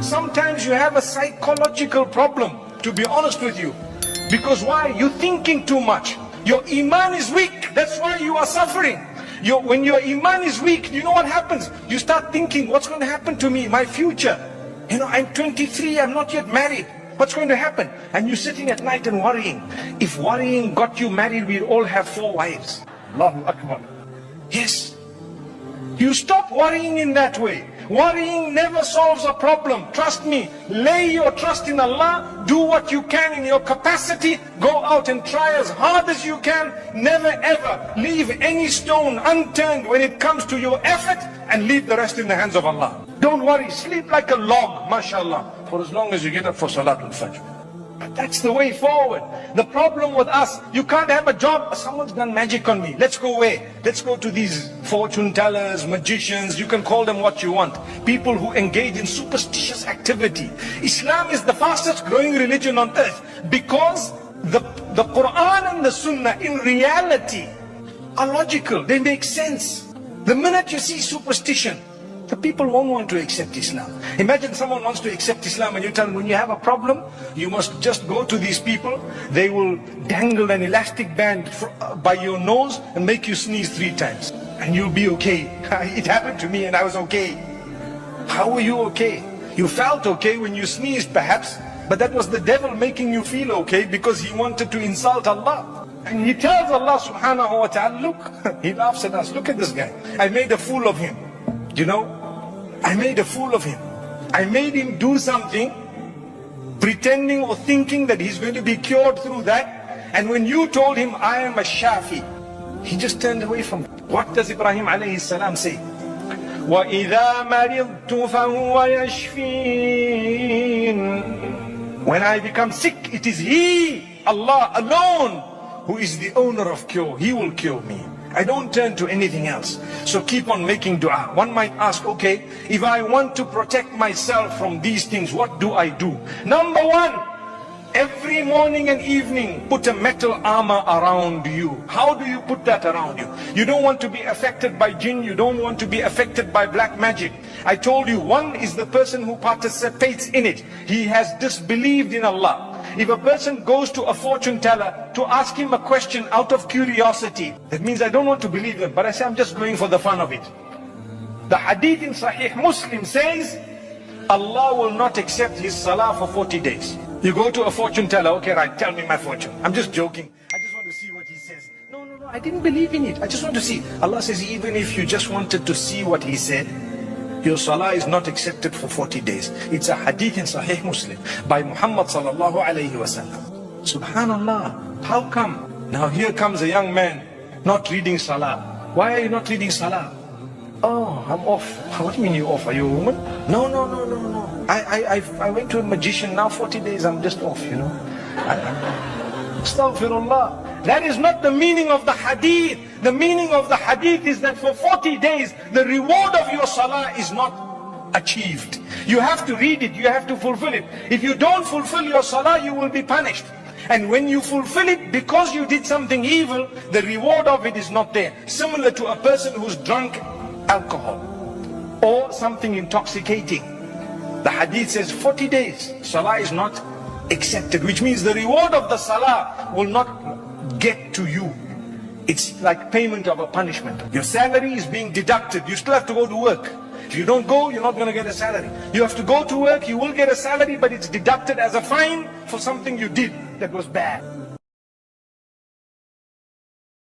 sometimes you have a psychological problem, to be honest with you. Because why? You're thinking too much. Your iman is weak. That's why you are suffering. When your iman is weak, you know what happens? You start thinking, what's going to happen to me, my future? I'm 23, I'm not yet married. What's going to happen? And you're sitting at night and worrying. If worrying got you married, we'd all have 4 wives. Allahu Akbar. Yes. You stop worrying in that way. Worrying never solves a problem. Trust me. Lay your trust in Allah. Do what you can in your capacity. Go out and try as hard as you can. Never ever leave any stone unturned when it comes to your effort, and leave the rest in the hands of Allah. Don't worry. Sleep like a log, mashallah, for as long as you get up for Salatul Fajr. But that's the way forward. The problem with us, you can't have a job. Someone's done magic on me. Let's go away. Let's go to these fortune tellers, magicians. You can call them what you want. People who engage in superstitious activity. Islam is the fastest growing religion on earth, because the Quran and the Sunnah in reality are logical. They make sense. The minute you see superstition, the people won't want to accept Islam. Imagine someone wants to accept Islam and you tell them, when you have a problem, you must just go to these people. They will dangle an elastic band by your nose and make you sneeze 3 times. And you'll be okay. It happened to me and I was okay. How were you okay? You felt okay when you sneezed perhaps, but that was the devil making you feel okay, because he wanted to insult Allah. And he tells Allah subhanahu wa ta'ala, look, he laughs at us. Look at this guy. I made a fool of him. I made a fool of him. I made him do something, pretending or thinking that he's going to be cured through that. And when you told him, I am a Shafi, he just turned away from it. What does Ibrahim alayhi salam say? وَإِذَا مَرِضْتُ فَهُوَ يَشْفِينَ. When I become sick, it is He, Allah alone, who is the owner of cure. He will cure me. I don't turn to anything else. So keep on making dua. One might ask, okay, if I want to protect myself from these things, what do I do? Number 1, every morning and evening, put a metal armor around you. How do you put that around you? You don't want to be affected by jinn. You don't want to be affected by black magic. I told you, one is the person who participates in it. He has disbelieved in Allah. If a person goes to a fortune teller to ask him a question out of curiosity, that means I don't want to believe them, but I say I'm just going for the fun of it. The hadith in Sahih Muslim says, Allah will not accept his salah for 40 days. You go to a fortune teller, okay, right, tell me my fortune. I'm just joking. I just want to see what he says. No, I didn't believe in it. I just want to see. Allah says, even if you just wanted to see what he said, your salah is not accepted for 40 days. It's a hadith in Sahih Muslim by Muhammad sallallahu alayhi wasallam. Subhanallah. How come? Now here comes a young man not reading salah. Why are you not reading salah? Oh, I'm off. What do you mean you're off? Are you a woman? No. I went to a magician. Now 40 days I'm just off, Astaghfirullah. That is not the meaning of the hadith. The meaning of the hadith is that for 40 days, the reward of your salah is not achieved. You have to read it, you have to fulfill it. If you don't fulfill your salah, you will be punished. And when you fulfill it, because you did something evil, the reward of it is not there. Similar to a person who's drunk alcohol or something intoxicating. The hadith says 40 days, salah is not accepted, which means the reward of the salah will not get to you. It's like payment of a punishment. Your salary is being deducted. You still have to go to work. If you don't go, you're not going to get a salary. You have to go to work, you will get a salary, but it's deducted as a fine for something you did that was bad.